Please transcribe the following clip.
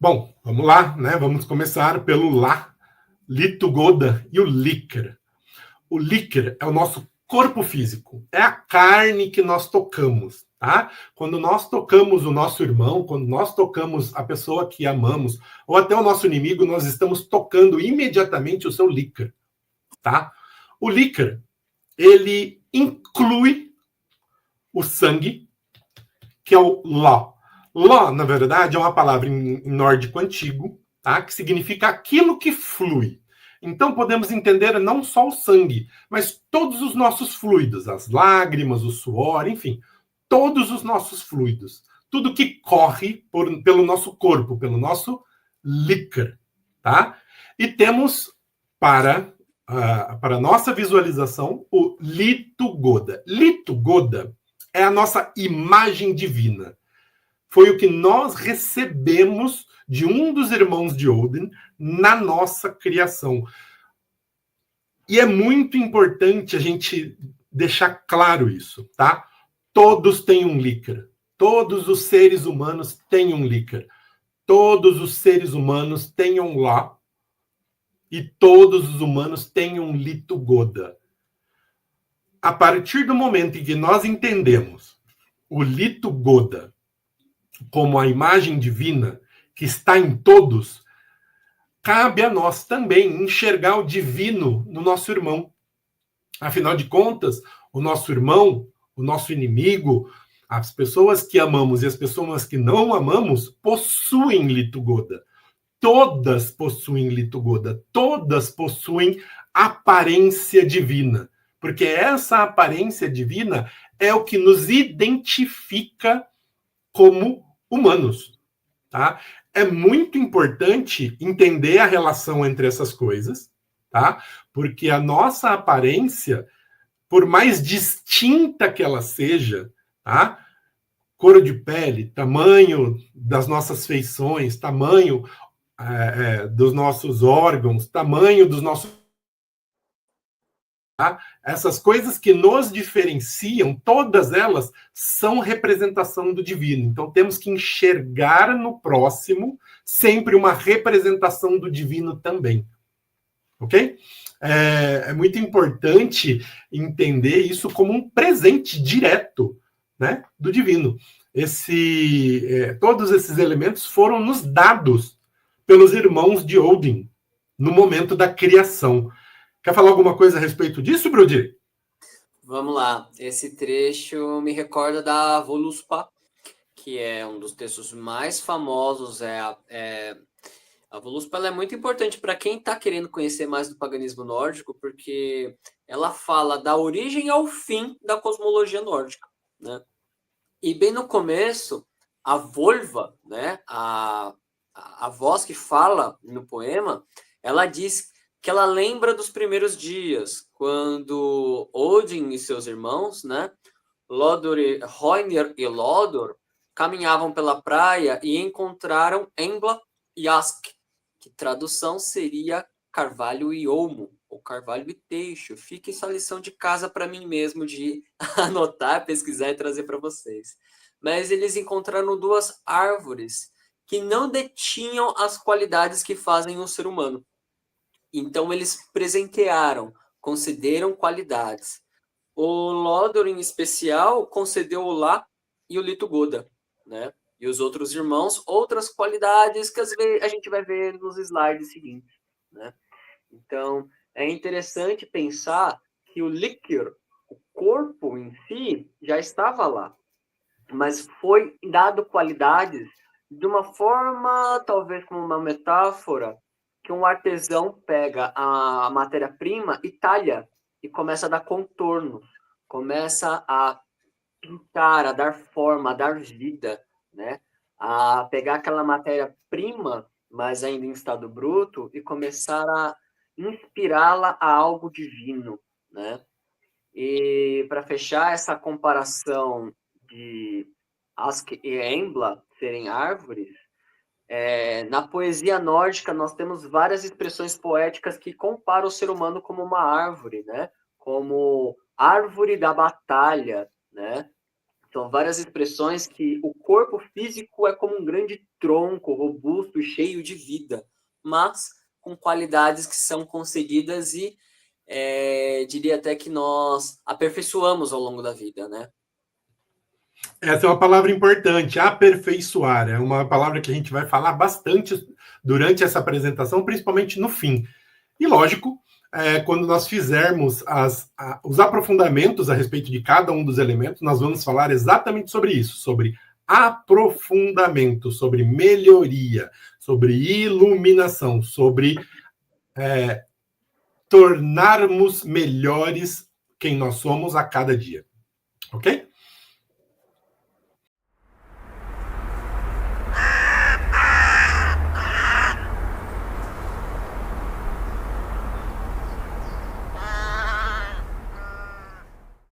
Bom, vamos lá, né? Vamos começar pelo lá, Lito-Goda e o líquer. O líquer é o nosso corpo físico, é a carne que nós tocamos, tá? Quando nós tocamos o nosso irmão, quando nós tocamos a pessoa que amamos, ou até o nosso inimigo, nós estamos tocando imediatamente o seu líquer, tá? O líquer, ele inclui o sangue, que é o Ló. Ló, na verdade, é uma palavra em nórdico antigo, tá? Que significa aquilo que flui. Então, podemos entender não só o sangue, mas todos os nossos fluidos, as lágrimas, o suor, enfim, todos os nossos fluidos. Tudo que corre pelo nosso corpo, pelo nosso líquer, tá? E temos para nossa visualização o Lito-Goda. Lito-Goda é a nossa imagem divina. Foi o que nós recebemos de um dos irmãos de Odin na nossa criação. E é muito importante a gente deixar claro isso, tá? Todos têm um líquer. Todos os seres humanos têm um líquer. Todos os seres humanos têm um lá. E todos os humanos têm um Lito-Goda. A partir do momento em que nós entendemos o Lito-Goda como a imagem divina que está em todos, cabe a nós também enxergar o divino no nosso irmão. Afinal de contas, o nosso irmão, o nosso inimigo, as pessoas que amamos e as pessoas que não amamos possuem Lito-Goda. Todas possuem Lito-Goda. Todas possuem aparência divina. Porque essa aparência divina é o que nos identifica como humanos, tá? É muito importante entender a relação entre essas coisas, tá? Porque a nossa aparência, por mais distinta que ela seja, tá? Cor de pele, tamanho das nossas feições, tamanho dos nossos órgãos, tamanho dos nossos... Tá? Essas coisas que nos diferenciam, todas elas são representação do divino. Então temos que enxergar no próximo sempre uma representação do divino também. Ok? É muito importante entender isso como um presente direto, né, do divino. Todos esses elementos foram nos dados pelos irmãos de Odin no momento da criação. Quer falar alguma coisa a respeito disso, Brudi? Vamos lá. Esse trecho me recorda da Voluspa, que é um dos textos mais famosos. A Voluspa ela é muito importante para quem está querendo conhecer mais do paganismo nórdico, porque ela fala da origem ao fim da cosmologia nórdica, né? E bem no começo, a Volva, né, a voz que fala no poema, ela diz que ela lembra dos primeiros dias, quando Odin e seus irmãos, né, Hoenir e Lodor, caminhavam pela praia e encontraram Embla e Ask, que tradução seria carvalho e olmo, ou carvalho e teixo. Fica essa lição de casa para mim mesmo, de anotar, pesquisar e trazer para vocês. Mas eles encontraram duas árvores que não detinham as qualidades que fazem o ser humano. Então eles presentearam, concederam qualidades. O Lodor, em especial, concedeu o Lá e o Lito-Goda, né? E os outros irmãos, outras qualidades que a gente vai ver nos slides seguintes, né? Então, é interessante pensar que o líquor, o corpo em si, já estava lá, mas foi dado qualidades de uma forma, talvez como uma metáfora, que um artesão pega a matéria-prima e talha e começa a dar contornos, começa a pintar, a dar forma, a dar vida, né? A pegar aquela matéria-prima, mas ainda em estado bruto, e começar a inspirá-la a algo divino, né? E para fechar essa comparação de Ask e Embla serem árvores, na poesia nórdica nós temos várias expressões poéticas que comparam o ser humano como uma árvore, né? Como árvore da batalha, né? São várias expressões que o corpo físico é como um grande tronco, robusto e cheio de vida, mas com qualidades que são concedidas e diria até que nós aperfeiçoamos ao longo da vida, né? Essa é uma palavra importante, aperfeiçoar. É uma palavra que a gente vai falar bastante durante essa apresentação, principalmente no fim. E, lógico, quando nós fizermos os aprofundamentos a respeito de cada um dos elementos, nós vamos falar exatamente sobre isso, sobre aprofundamento, sobre melhoria, sobre iluminação, sobre tornarmos melhores quem nós somos a cada dia. Ok?